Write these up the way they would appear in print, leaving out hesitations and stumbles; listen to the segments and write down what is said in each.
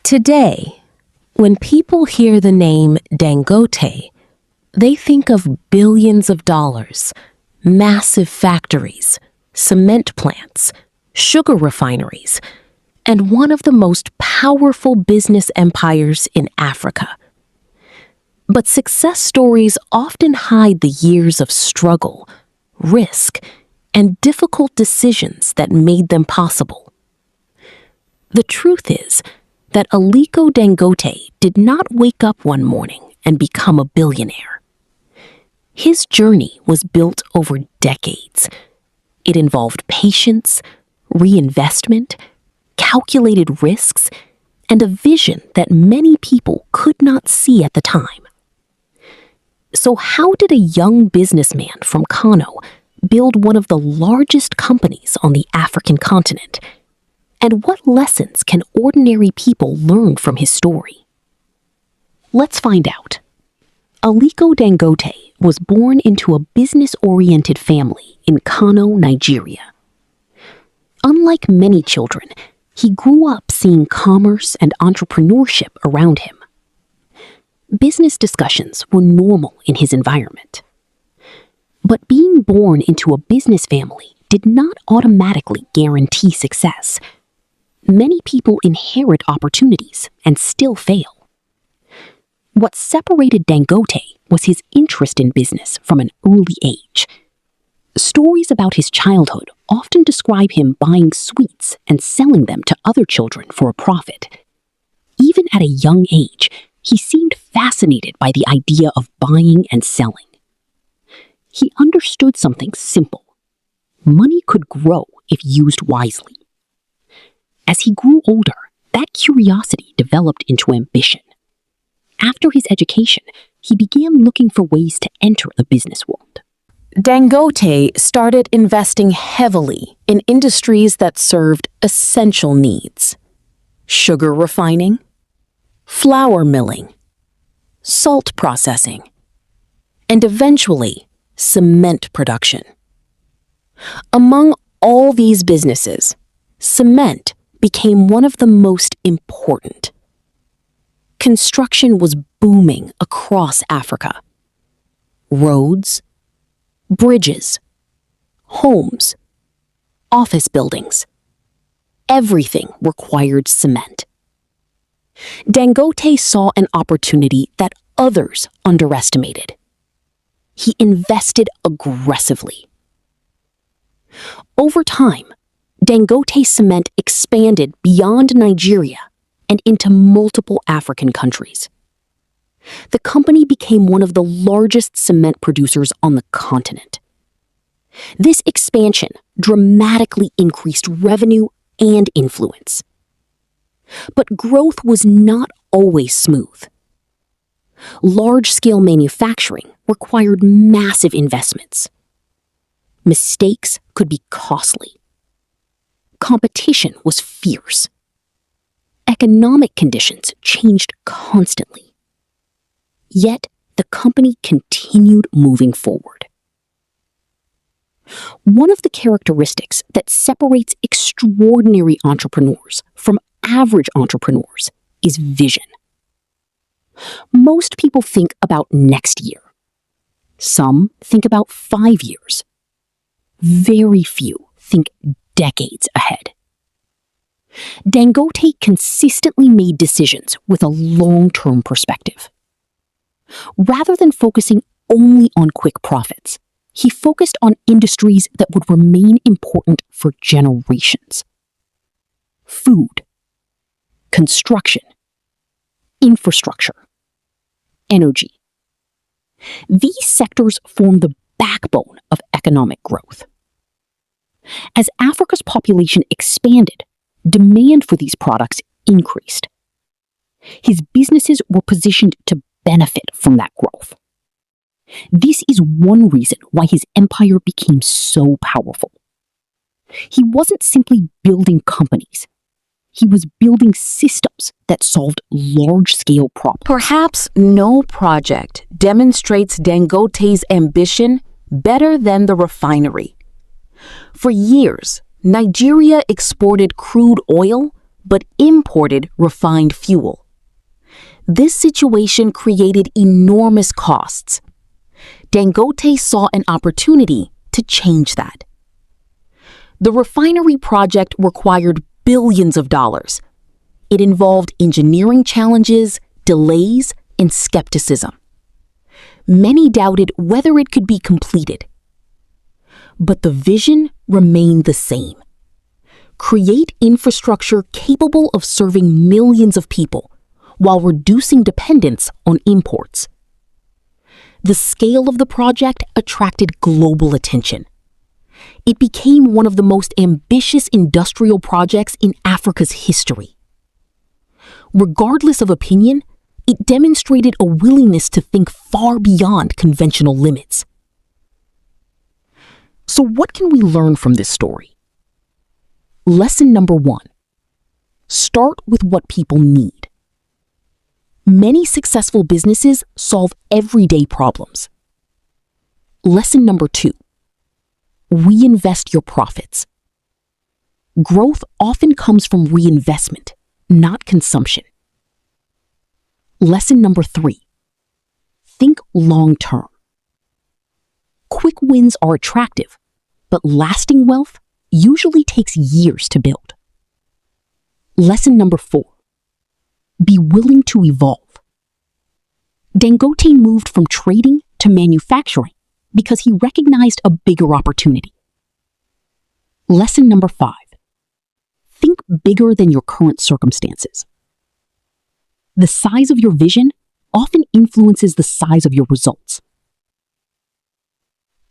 Today, when people hear the name Dangote, they think of billions of dollars, massive factories, cement plants, sugar refineries, and one of the most powerful business empires in Africa. But success stories often hide the years of struggle, risk, and difficult decisions that made them possible. The truth is that Aliko Dangote did not wake up one morning and become a billionaire. His journey was built over decades. It involved patience, reinvestment, calculated risks, and a vision that many people could not see at the time. So how did a young businessman from Kano build one of the largest companies on the African continent? And what lessons can ordinary people learn from his story? Let's find out. Aliko Dangote was born into a business-oriented family in Kano, Nigeria. Unlike many children, he grew up seeing commerce and entrepreneurship around him. Business discussions were normal in his environment. But being born into a business family did not automatically guarantee success. Many people inherit opportunities and still fail. What separated Dangote was his interest in business from an early age. Stories about his childhood often describe him buying sweets and selling them to other children for a profit. Even at a young age, he seemed fascinated by the idea of buying and selling. He understood something simple. Money could grow if used wisely. As he grew older, that curiosity developed into ambition. After his education, he began looking for ways to enter the business world. Dangote started investing heavily in industries that served essential needs: sugar refining, flour milling, salt processing, and eventually cement production. Among all these businesses, cement became one of the most important. Construction was booming across Africa. Roads, bridges, homes, office buildings. Everything required cement. Dangote saw an opportunity that others underestimated. He invested aggressively. Over time, Dangote Cement expanded beyond Nigeria and into multiple African countries. The company became one of the largest cement producers on the continent. This expansion dramatically increased revenue and influence. But growth was not always smooth. Large-scale manufacturing required massive investments. Mistakes could be costly. Competition was fierce. Economic conditions changed constantly. Yet, the company continued moving forward. One of the characteristics that separates extraordinary entrepreneurs from average entrepreneurs is vision. Most people think about next year. Some think about 5 years. Very few think decades ahead. Dangote consistently made decisions with a long-term perspective. Rather than focusing only on quick profits, he focused on industries that would remain important for generations. Food, construction, infrastructure, energy. These sectors form the backbone of economic growth. As Africa's population expanded, demand for these products increased. His businesses were positioned to benefit from that growth. This is one reason why his empire became so powerful. He wasn't simply building companies. He was building systems that solved large-scale problems. Perhaps no project demonstrates Dangote's ambition better than the refinery. For years, Nigeria exported crude oil, but imported refined fuel. This situation created enormous costs. Dangote saw an opportunity to change that. The refinery project required billions of dollars. It involved engineering challenges, delays, and skepticism. Many doubted whether it could be completed. But the vision remained the same. Create infrastructure capable of serving millions of people while reducing dependence on imports. The scale of the project attracted global attention. It became one of the most ambitious industrial projects in Africa's history. Regardless of opinion, it demonstrated a willingness to think far beyond conventional limits. So what can we learn from this story? Lesson number 1. Start with what people need. Many successful businesses solve everyday problems. Lesson number 2. Reinvest your profits. Growth often comes from reinvestment, not consumption. Lesson number 3. Think long-term. Quick wins are attractive, but lasting wealth usually takes years to build. Lesson number 4. Be willing to evolve. Dangote moved from trading to manufacturing because he recognized a bigger opportunity. Lesson number 5. Think bigger than your current circumstances. The size of your vision often influences the size of your results.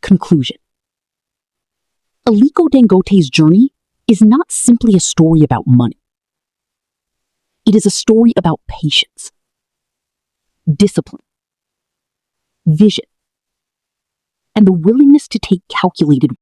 Conclusion. Aliko Dangote's journey is not simply a story about money. It is a story about patience, discipline, vision, and the willingness to take calculated